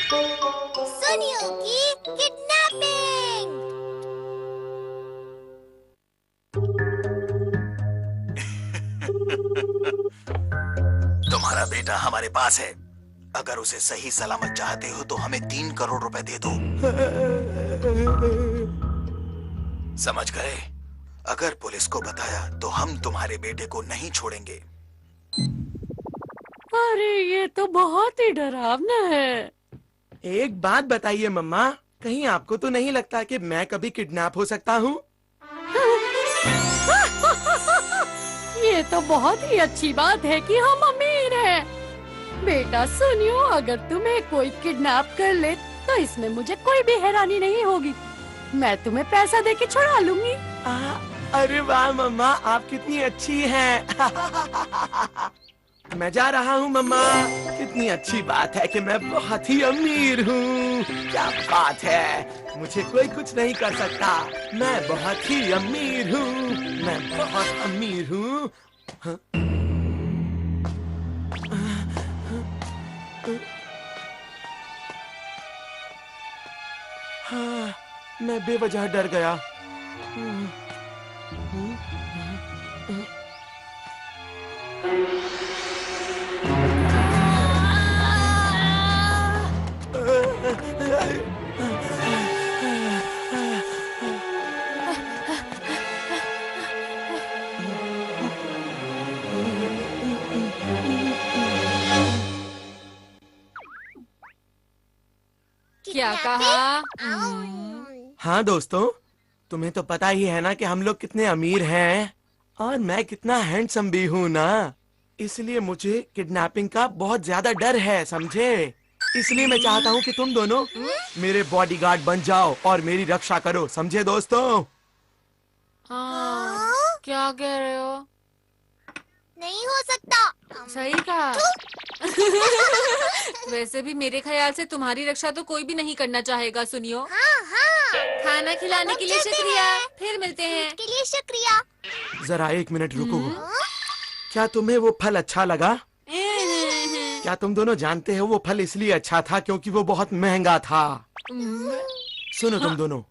सुनियो की किडनैपिंग। तुम्हारा बेटा हमारे पास है। अगर उसे सही सलामत चाहते हो तो हमें 3 करोड़ रुपए दे दो। समझ गए? अगर पुलिस को बताया तो हम तुम्हारे बेटे को नहीं छोड़ेंगे। अरे ये तो बहुत ही डरावना है। एक बात बताइए मम्मा, कहीं आपको तो नहीं लगता कि मैं कभी किडनैप हो सकता हूँ? ये तो बहुत ही अच्छी बात है कि हम अमीर हैं। बेटा सुनियो, अगर तुम्हें कोई किडनैप कर ले तो इसमें मुझे कोई भी हैरानी नहीं होगी। मैं तुम्हें पैसा देके छुड़ा लूंगी। अरे वाह मम्मा, आप कितनी अच्छी हैं। मैं जा रहा हूँ मम्मा। कितनी अच्छी बात है कि मैं बहुत ही अमीर हूँ। क्या बात है, मुझे कोई कुछ नहीं कर सकता। मैं बहुत ही अमीर हूँ। मैं बहुत अमीर हूँ। हाँ? हाँ, मैं बेवजह डर गया। क्या कहा? हाँ दोस्तों, तुम्हें तो पता ही है ना कि हम लोग कितने अमीर हैं और मैं कितना हैंडसम भी हूँ ना। इसलिए मुझे किडनैपिंग का बहुत ज्यादा डर है, समझे? इसलिए मैं चाहता हूँ कि तुम दोनों मेरे बॉडीगार्ड बन जाओ और मेरी रक्षा करो, समझे दोस्तों? हाँ, क्या कह रहे हो? नहीं हो सकता। सही कहा। वैसे भी मेरे ख्याल से तुम्हारी रक्षा तो कोई भी नहीं करना चाहेगा। सुनियो, हाँ हाँ, खाना खिलाने के लिए चलते शुक्रिया। हैं। फिर मिलते हैं। के लिए शुक्रिया। जरा एक मिनट रुको। क्या तुम्हें वो फल अच्छा लगा? क्या तुम दोनों जानते हो वो फल इसलिए अच्छा था क्योंकि वो बहुत महंगा था। सुनो तुम दोनों,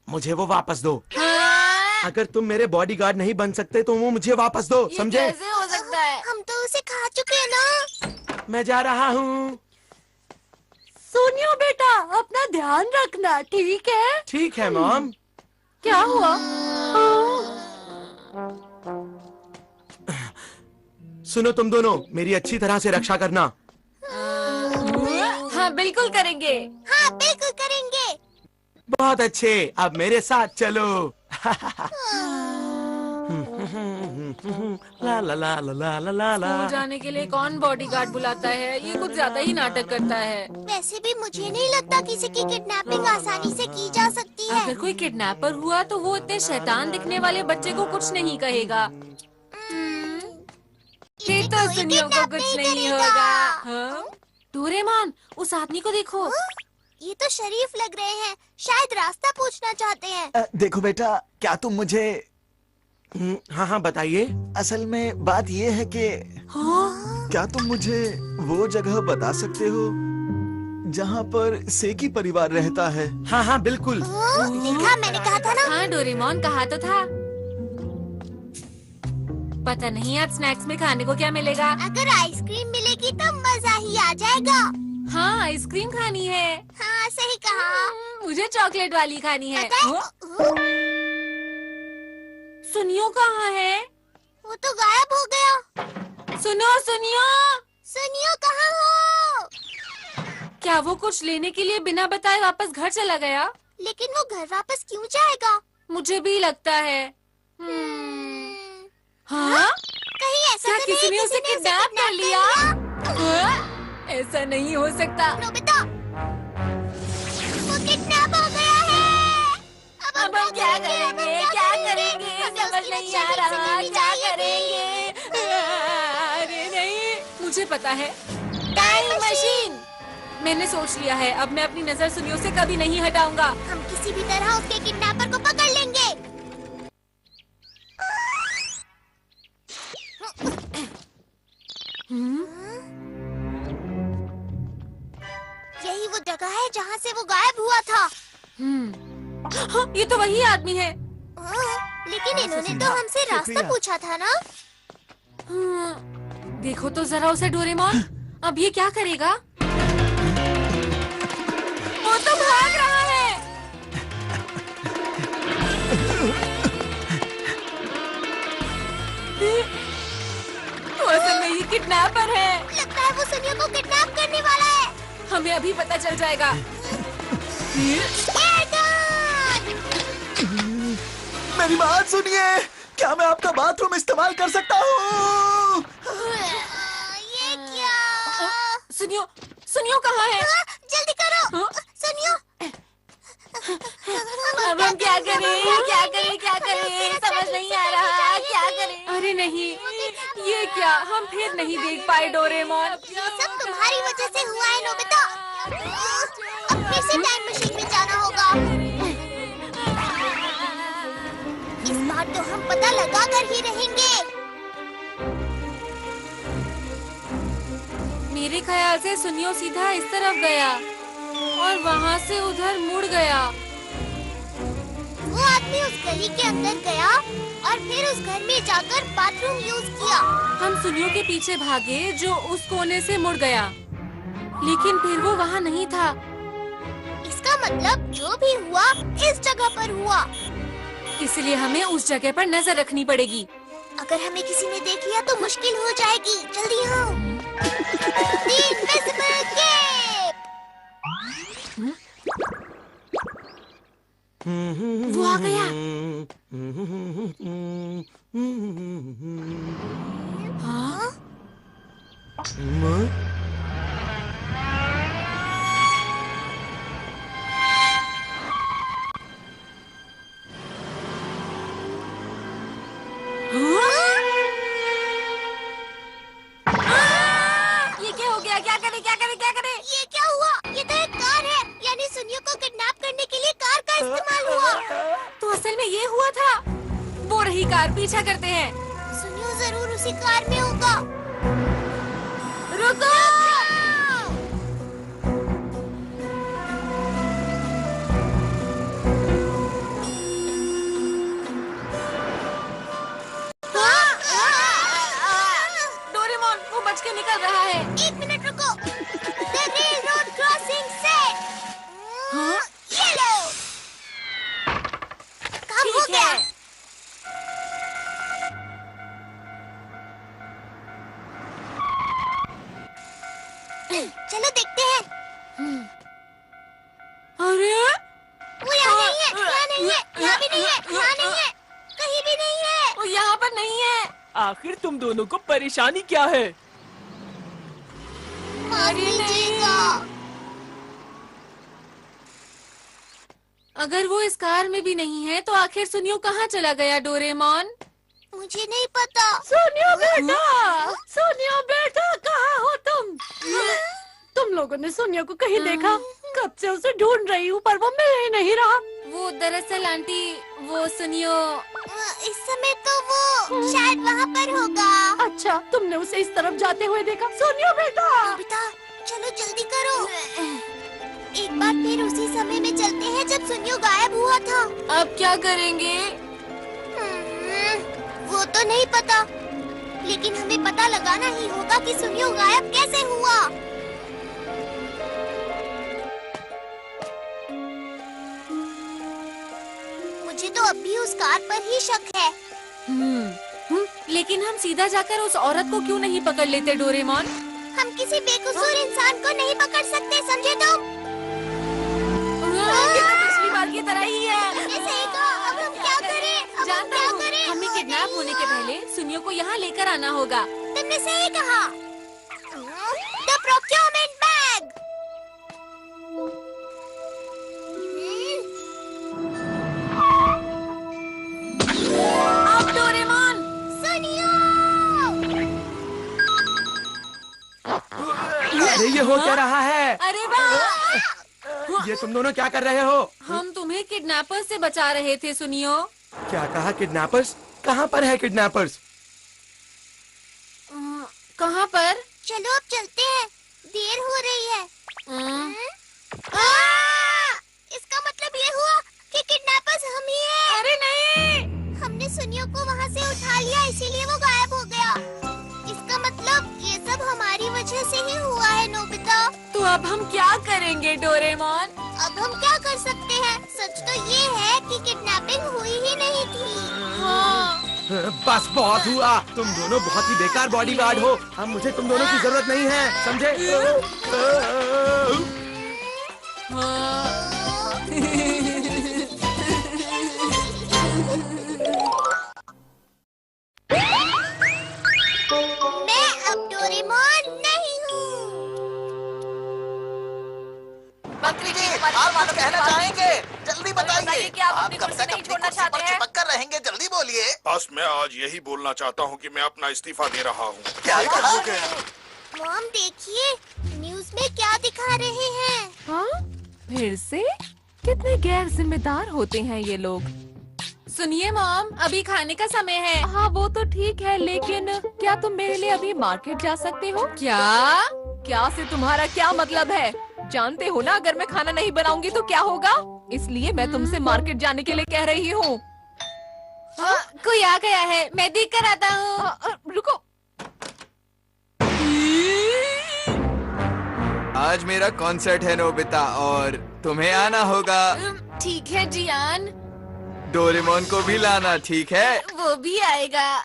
मुझे वो वापस दो। अगर तुम मेरे बॉडीगार्ड नहीं बन सकते तो वो मुझे वापस दो, समझे? कैसे हो सकता है? हम तो उसे खा चुके हैं ना। मैं जा रहा हूँ। सुनियो बेटा, अपना ध्यान रखना, ठीक है? ठीक है मॉम। क्या हुआ? सुनो तुम दोनों, मेरी अच्छी तरह से रक्षा करना। हाँ बिल्कुल करेंगे। हाँ बिल्कुल करेंगे। बहुत अच्छे, अब मेरे साथ चलो। ला ला ला ला ला ला ला ला। स्कूल जाने के लिए कौन बॉडीगार्ड बुलाता है? ये कुछ ज्यादा ही नाटक करता है। वैसे भी मुझे नहीं लगता किसी की किडनैपिंग आसानी से की जा सकती है। अगर कोई किडनैपर हुआ तो वो इतने शैतान दिखने वाले बच्चे को कुछ नहीं कहेगा। फिर तो कोई सुनियो को kidnap कुछ नहीं नहीं करेगा। होगा। हाँ? डोरेमोन, उस आदमी को देखो। ये तो शरीफ लग रहे हैं, शायद रास्ता पूछना चाहते हैं। देखो बेटा, क्या तुम मुझे... हाँ हाँ बताइए। असल में बात ये है कि हाँ? क्या तुम मुझे वो जगह बता सकते हो जहाँ पर सेकी परिवार रहता है? हाँ हाँ बिल्कुल। देखा, मैंने कहा था ना। हाँ डोरेमोन, कहा तो था। पता नहीं आज स्नैक्स में खाने को क्या मिलेगा। अगर आइसक्रीम मिलेगी तो मजा ही आ जाएगा। हाँ आइसक्रीम खानी है। हाँ सही कहा। मुझे चॉकलेट वाली खानी है। पता है? हाँ? सुनियो कहाँ है? वो तो गायब हो गया। सुनो सुनियो। सुनियो कहाँ हो? क्या वो कुछ लेने के लिए बिना बताए वापस घर चला गया? लेकिन वो घर वापस क्यों जाएगा? मुझे भी लगता है। हाँ? कहीं ऐसा क्या तो किसी नहीं ने उसे किडनैप कर लिया? हाँ? ऐसा नहीं हो सकता। नोबिता, वो किडनैप हो गया है। अब हम क्या करेंगे? क्या करेंगे? समझ नहीं आ रहा। क्या करेंगे? अरे नहीं, मुझे पता है। Time machine. मैंने सोच लिया है, अब मैं अपनी नजर सुनियो से कभी नहीं हटाऊंगा। हम किसी भी तरह उसके किडनैपर को पकड़ लेंगे। जगह है जहाँ से वो गायब हुआ था। हाँ, ये तो वही आदमी है। लेकिन इन्होंने तो हमसे रास्ता पूछा था ना। देखो तो जरा उसे डोरेमोन, अब ये क्या करेगा? वो तो भाग रहा है। तो असल में ये किडनैपर है। लगता है वो सुनियो को किडनैप करने वाला है। हमें अभी पता चल जाएगा। मेरी बात सुनिए, क्या मैं आपका बाथरूम इस्तेमाल कर सकता हूँ? ये क्या? सुनियो, सुनियो कहाँ है? जल्दी करो। सुनियो। अब हम क्या करें? क्या करें? क्या करें? समझ नहीं आ रहा, क्या करें? अरे नहीं, ये क्या? हम फिर नहीं देख पाए डोरेमोन। ये सब तुम्हारी वजह से हुआ है नोबिता। अब फिर से टाइम मशीन में जाना होगा। इस बार तो हम पता लगा कर ही रहेंगे। मेरे ख्याल से सुनियो सीधा इस तरफ गया और वहाँ से उधर मुड़ गया। वो आदमी उस गली के अंदर गया और फिर उस घर में जाकर बाथरूम यूज किया। हम सुनियो के पीछे भागे जो उस कोने से मुड़ गया, लेकिन फिर वो वहाँ नहीं था। इसका मतलब जो भी हुआ इस जगह पर हुआ। इसलिए हमें उस जगह पर नजर रखनी पड़ेगी। अगर हमें किसी ने देख लिया तो मुश्किल हो जाएगी। जल्दी आओ। The Invisible Cape। वो आ गया। हाँ? ये क्या हो गया? क्या करे? क्या करे? क्या करे? ये क्या हुआ? ये तो एक कार है, यानी सुनियो को किडनैप करने के लिए कार का इस्तेमाल हुआ। तो असल में ये हुआ था। वो रही कार, पीछा करते हैं। सुनियो जरूर उसी कार में होगा। रुको! डोरेमोन, वो बच के निकल रहा है। 1 मिनट रुको। The railroad crossing set। हाँ? ये लो। काम हो ठीक गया। है। चलो देखते हैं। अरे वो यहाँ नहीं है, यहाँ नहीं है, यहाँ भी नहीं है, यहाँ नहीं है, कहीं भी नहीं है। वो यहाँ पर नहीं है। आखिर तुम दोनों को परेशानी क्या है? माफ कीजिएगा। अगर वो इस कार में भी नहीं है तो आखिर सुनियो कहाँ चला गया डोरेमोन? मुझे नहीं पता। सोनिया बेटा कहाँ हो तुम? तुम लोगों ने सोनिया को कहीं देखा? कब से उसे ढूंढ रही हूँ पर वो मिल ही नहीं रहा। वो दरअसल आंटी, वो सुनियो। इस समय तो वो शायद वहाँ पर होगा। अच्छा, तुमने उसे इस तरफ जाते हुए देखा? सोनिया बेटा, बेटा चलो जल्दी करो। एक बार फिर उसी समय में चलते हैं जब सुनियो गायब हुआ था। अब क्या करेंगे? वो तो नहीं पता, लेकिन हमें पता लगाना ही होगा कि सुनियो गायब कैसे हुआ। मुझे तो अब भी उस कार पर ही शक है। लेकिन हम सीधा जाकर उस औरत को क्यों नहीं पकड़ लेते डोरेमोन? हम किसी बेकसूर इंसान को नहीं पकड़ सकते, समझे तुम? ये तो पिछली बार की तरह ही है। तुमने सही कहा। अब हम क्या करें? अब हम जानता क्या हूँ, करें? हमें किडनैप होने के पहले सुनियो को यहाँ लेकर आना होगा। तुमने सही कहा। The procurement bag। अब डोरेमोन! सुनियो। अरे ये हो क्या रहा है? अरे वाह! ये तुम दोनों क्या कर रहे हो? हम तुम्हें किडनैपर से बचा रहे थे सुनियो। क्या कहा? किडनैपर्स? कहाँ पर है किडनैपर्स? कहाँ पर? चलो अब चलते हैं, देर हो रही है। मतलब ये हुआ कि किडनैपर्स हम ही हैं। अरे नहीं। हमने सुनियो को वहाँ से उठा लिया, इसीलिए वो गायब हो गया। इसका मतलब ये सब हमारी वजह से ही हुआ है नोबिता। तो अब हम क्या करेंगे डोरेमोन? अब हम क्या कर सकते हैं? सच तो ये है कि किडनैपिंग हुई ही नहीं थी। हाँ। बस बहुत हुआ। तुम दोनों बहुत ही बेकार बॉडीगार्ड हो। अब मुझे तुम दोनों की जरूरत नहीं है, समझे? मैं अब डोरेमोन नहीं हूँ। मंत्री जी, आप कुछ कहना चाहेंगे? जल्दी बताइए। कि आप अपनी कब कुर्सी तक नहीं अपनी छोड़ना कुर्सी चाहते पर हैं? चिपक कर रहेंगे? जल्दी बोलिए। बस मैं आज यही बोलना चाहता हूँ कि मैं अपना इस्तीफा दे रहा हूँ। क्या कहा? मॉम देखिए, न्यूज़ में क्या दिखा रहे हैं। हाँ? फिर से? कितने गैर जिम्मेदार होते हैं ये लोग। सुनिए मॉम, अभी खाने का समय है। हाँ वो तो ठीक है, लेकिन क्या तुम मेरे लिए अभी मार्केट जा सकते हो? क्या से तुम्हारा क्या मतलब है? जानते हो ना, अगर मैं खाना नहीं बनाऊंगी तो क्या होगा? इसलिए मैं तुमसे मार्केट जाने के लिए कह रही हूँ। कोई आ गया है, मैं देख कर आता हूँ। रुको। आज मेरा कॉन्सर्ट है नोबिता और तुम्हें आना होगा। ठीक है जियान, डोरेमोन को भी लाना, ठीक है? वो भी आएगा।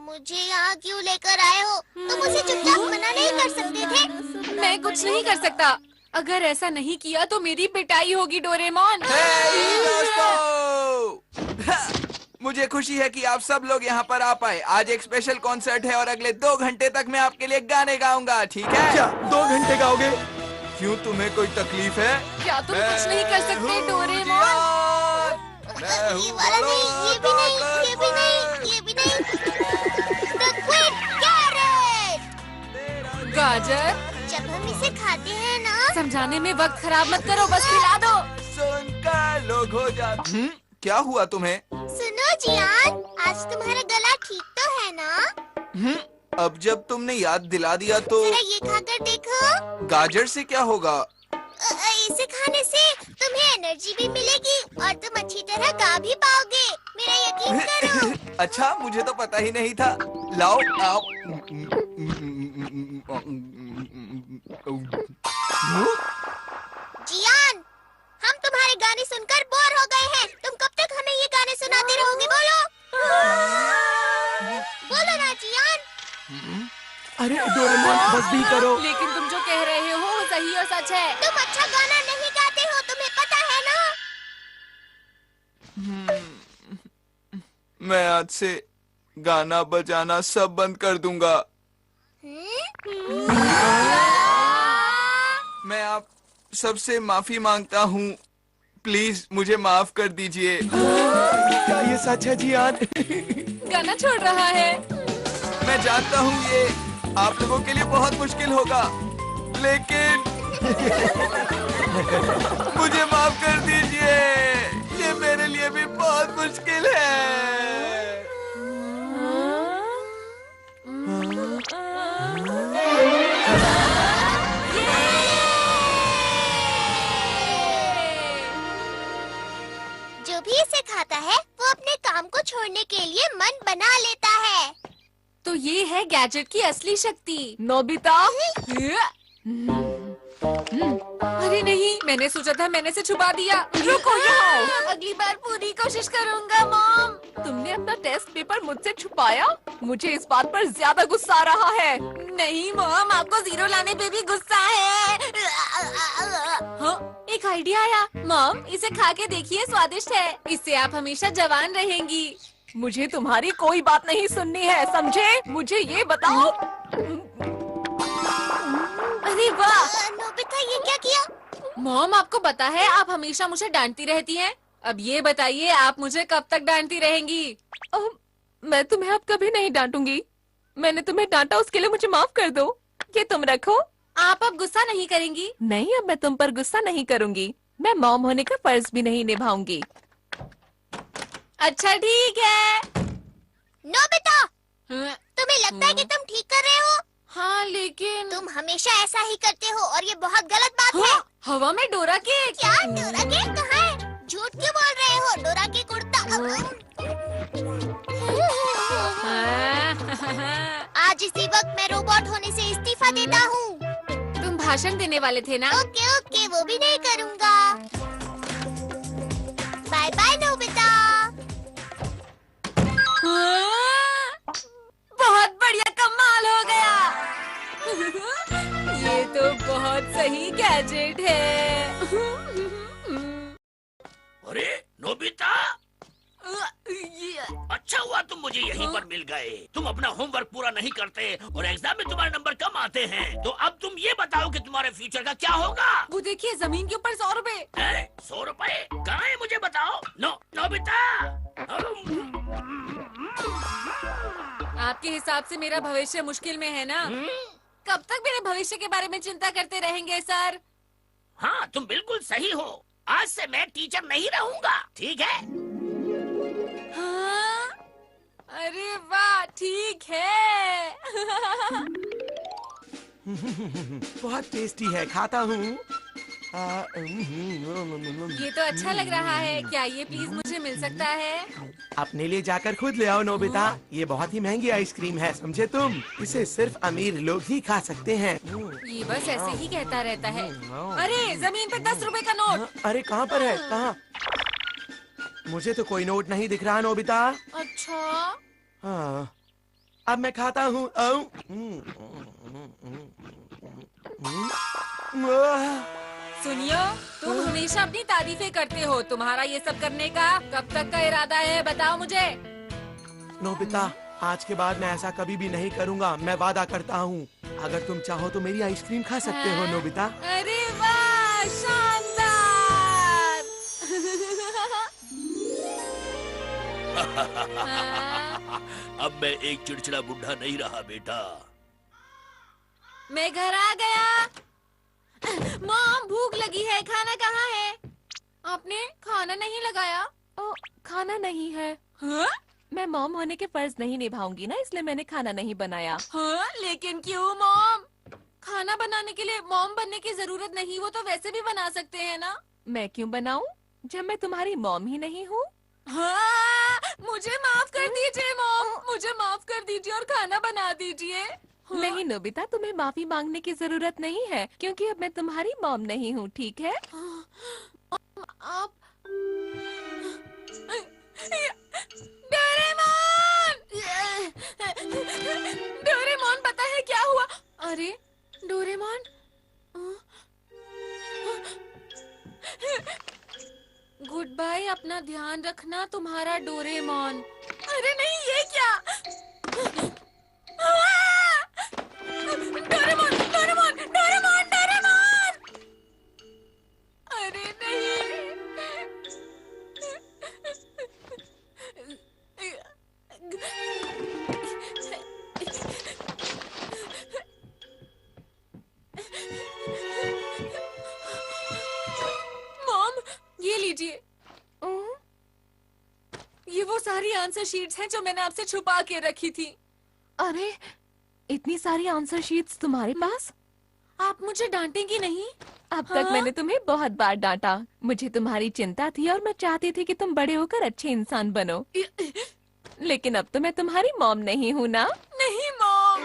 मुझे यहाँ क्यों लेकर आए हो? तुम उसे चुपचाप मना नहीं कर सकते थे? मैं कुछ नहीं कर सकता। अगर ऐसा नहीं किया तो मेरी पिटाई होगी डोरेमोन। दोस्तों! मुझे खुशी है कि आप सब लोग यहाँ पर आ पाए। आज एक स्पेशल कॉन्सर्ट है और अगले 2 घंटे तक मैं आपके लिए गाने गाऊंगा, ठीक है? क्या 2 घंटे गाओगे? क्यों, तुम्हें कोई तकलीफ है? क्या तुम कुछ नहीं कर सकते डोरेमोन? ये वाला नहीं, ये भी नहीं, ये भी नहीं, ये भी नहीं। The Quid Carrot! गाजर, जब हम इसे खाते हैं ना, समझाने में वक्त खराब मत करो, बस खिला दो। सुनकर लोग हो जाते। क्या हुआ तुम्हें? सुनो जियान, आज तुम्हारा गला ठीक तो है ना? अब जब तुमने याद दिला दिया तो जरा ये खाकर देखो। गाजर से क्या होगा? इसे खाने से तुम्हें एनर्जी भी मिलेगी और तुम अच्छी तरह गा भी पाओगे। मेरा यकीन करो। अच्छा, मुझे तो पता ही नहीं था। लाओ आओ। जियान, हम तुम्हारे गाने सुनकर बोर हो गए हैं। तुम कब तक हमें ये गाने सुनाते रहोगे? बोलो बोलो ना जियान। अरे डोरेमोन, बस भी करो। लेकिन तुम जो कह रहे हो वो सही और सच है। तुम अच्छा गाना नहीं गाते हो, तुम्हें पता है ना? मैं आज से गाना बजाना सब बंद कर दूंगा। मैं आप सबसे माफी मांगता हूँ। प्लीज मुझे माफ कर दीजिए। क्या ये सच है जियान? गाना छोड़ रहा है। मैं जानता हूँ ये आप लोगों के लिए बहुत मुश्किल होगा, लेकिन मुझे माफ कर दीजिए। ये मेरे लिए भी बहुत मुश्किल है। जो भी इसे खाता है वो अपने काम को छोड़ने के लिए मन बना लेता है। तो ये है गैजेट की असली शक्ति। नोबिता, अरे नहीं, मैंने सोचा था मैंने से छुपा दिया। रुको यहाँ। अगली बार पूरी कोशिश करूँगा मॉम। तुमने अपना टेस्ट पेपर मुझसे छुपाया? मुझे इस बात पर ज्यादा गुस्सा आ रहा है। नहीं मॉम, आपको 0 लाने पे भी गुस्सा है। हाँ, एक आइडिया आया। मॉम, इसे खा के देखिए, स्वादिष्ट है। इससे आप हमेशा जवान रहेंगी। मुझे तुम्हारी कोई बात नहीं सुननी है, समझे? मुझे ये बताओ। अरे वाह! नोबिता, ये क्या किया? मॉम, आपको पता है आप हमेशा मुझे डांटती रहती हैं। अब ये बताइए, आप मुझे कब तक डांटती रहेंगी? मैं तुम्हें अब कभी नहीं डांटूंगी। मैंने तुम्हें डांटा, उसके लिए मुझे माफ कर दो। ये तुम रखो। आप अब गुस्सा नहीं करेंगी? नहीं, अब मैं तुम पर गुस्सा नहीं करूंगी। मैं मॉम होने का फर्ज भी नहीं निभाऊंगी। अच्छा ठीक है। नोबिता, तुम्हें लगता है कि तुम ठीक कर रहे हो? हाँ, लेकिन तुम हमेशा ऐसा ही करते हो और ये बहुत गलत बात है। हवा में डोरा केक। क्या डोरा केक कहाँ है? झूठ क्यों बोल रहे हो? डोरा केक उड़ता। आज इसी वक्त मैं रोबोट होने से इस्तीफा देता हूँ। तुम भाषण देने वाले थे ना? ओके ओके, वो भी नहीं करूँगा। Bye bye Nobita. बहुत बढ़िया, कमाल हो गया। ये तो बहुत सही गैजेट है। अरे नोबिता, अच्छा हुआ तुम मुझे यहीं पर मिल गए। तुम अपना होमवर्क पूरा नहीं करते और एग्जाम में तुम्हारे नंबर कम आते हैं। तो अब तुम ये बताओ कि तुम्हारे फ्यूचर का क्या होगा? वो देखिए, जमीन के ऊपर 100 रुपए। 100 रुपए कहाँ है, मुझे बताओ। नोबिता, आपके हिसाब से मेरा भविष्य मुश्किल में है ना? कब तक मेरे भविष्य के बारे में चिंता करते रहेंगे सर? हाँ, तुम बिल्कुल सही हो। आज से मैं टीचर नहीं रहूंगा, ठीक है? हाँ? अरे वाह, ठीक है। बहुत टेस्टी है, खाता हूँ। ये तो अच्छा लग रहा है। क्या ये प्लीज मुझे मिल सकता है? अपने लिए जाकर खुद ले आओ नोबिता। ये बहुत ही महंगी आइसक्रीम है, समझे तुम? इसे सिर्फ अमीर लोग ही खा सकते हैं। ये बस ऐसे ही कहता रहता है। अरे जमीन पे 10 रुपए का नोट। अरे कहाँ पर है, कहाँ? मुझे तो कोई नोट नहीं दिख रहा नोबिता। अच्छा, हाँ, अब मैं खाता हूँ। सुनियो, तुम हमेशा अपनी तारीफें करते हो। तुम्हारा ये सब करने का कब तक का इरादा है, बताओ मुझे। नोबिता, आज के बाद मैं ऐसा कभी भी नहीं करूँगा, मैं वादा करता हूँ। अगर तुम चाहो तो मेरी आइसक्रीम खा सकते हो नोबिता। अरे वाह, शानदार। अब मैं एक चिड़चिड़ा बुढ़ा नहीं रहा बेटा। मैं घर आ गया। मॉम, भूख लगी है, खाना कहाँ है? आपने खाना नहीं लगाया? ओ, खाना नहीं है। हाँ? मैं मॉम होने के फर्ज नहीं निभाऊंगी ना, इसलिए मैंने खाना नहीं बनाया। हाँ? लेकिन क्यों मॉम? खाना बनाने के लिए मॉम बनने की जरूरत नहीं, वो तो वैसे भी बना सकते हैं ना? मैं क्यों बनाऊं जब मैं तुम्हारी मॉम ही नहीं हूँ? हाँ, मुझे माफ कर दीजिए मॉम, मुझे माफ कर दीजिए और खाना बना दीजिए। हाँ? नहीं नोबिता, तुम्हें माफी मांगने की जरूरत नहीं है, क्योंकि अब मैं तुम्हारी मॉम नहीं हूँ, ठीक है? आप डोरेमोन! डोरेमोन, पता है क्या हुआ? अरे डोरेमोन, गुड बाय, अपना ध्यान रखना, तुम्हारा डोरेमोन। अरे नहीं, ये क्या? Doraemon, Doraemon, Doraemon, Doraemon! अरे नहीं। मॉम, ये लीजिए। ये वो सारी आंसर शीट्स हैं जो मैंने आपसे छुपा के रखी थी। अरे, इतनी सारी आंसर शीट्स तुम्हारे पास? आप मुझे डांटेंगी नहीं? अब तक मैंने तुम्हें बहुत बार डांटा। मुझे तुम्हारी चिंता थी और मैं चाहती थी कि तुम बड़े होकर अच्छे इंसान बनो। लेकिन अब तो मैं तुम्हारी मॉम नहीं हूँ ना? नहीं मॉम।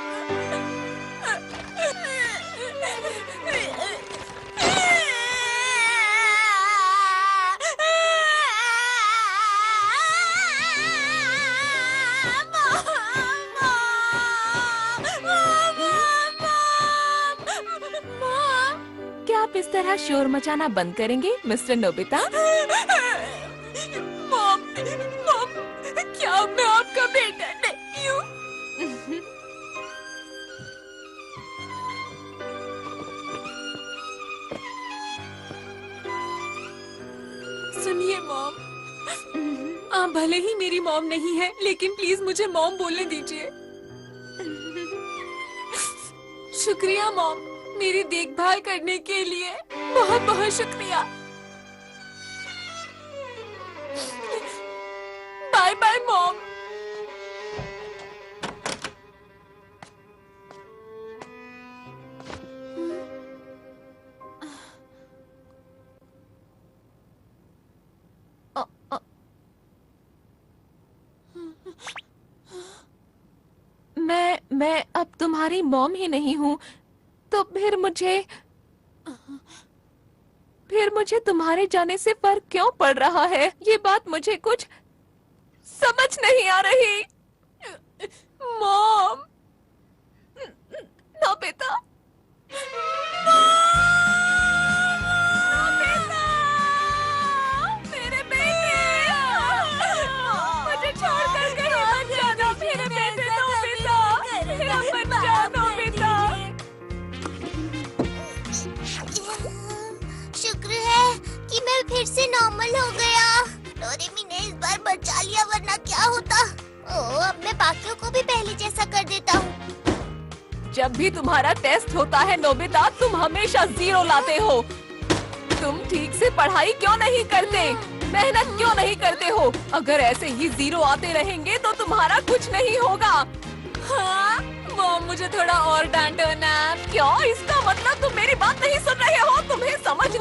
क्या आप इस तरह शोर मचाना बंद करेंगे मिस्टर नोबिता? मॉम, मॉम, क्या मैं आपका बेटा नहीं हूँ? सुनिए मॉम, आप भले ही मेरी मॉम नहीं है, लेकिन प्लीज मुझे मॉम बोलने दीजिए। शुक्रिया मॉम, मेरी देखभाल करने के लिए बहुत बहुत शुक्रिया। Bye bye mom. तुम्हारी मॉम ही नहीं हूँ तो फिर मुझे तुम्हारे जाने से फर्क क्यों पड़ रहा है? ये बात मुझे कुछ समझ नहीं आ रही। मॉम, नोबिता, मेरे बेटे, मुझे छोड़कर कहीं मत जाना मेरे बेटे नोबिता, मेरा बच्चा नोबिता। शुक्र है कि मैं फिर से नॉर्मल हो गया। डोरेमी ने इस बार बचा लिया, वरना क्या होता। ओह, अब मैं बाकियों को भी पहले जैसा कर देता हूँ। जब भी तुम्हारा टेस्ट होता है नोबिता, तुम हमेशा 0 लाते हो। तुम ठीक से पढ़ाई क्यों नहीं करते? मेहनत क्यों नहीं करते हो? अगर ऐसे ही 0 आते रहेंगे तो तुम्हारा कुछ नहीं होगा। हाँ, मॉम मुझे थोड़ा और डांटो ना। क्यों? इसका मतलब तुम मेरी बात नहीं सुन रहे हो। तुम्हें समझ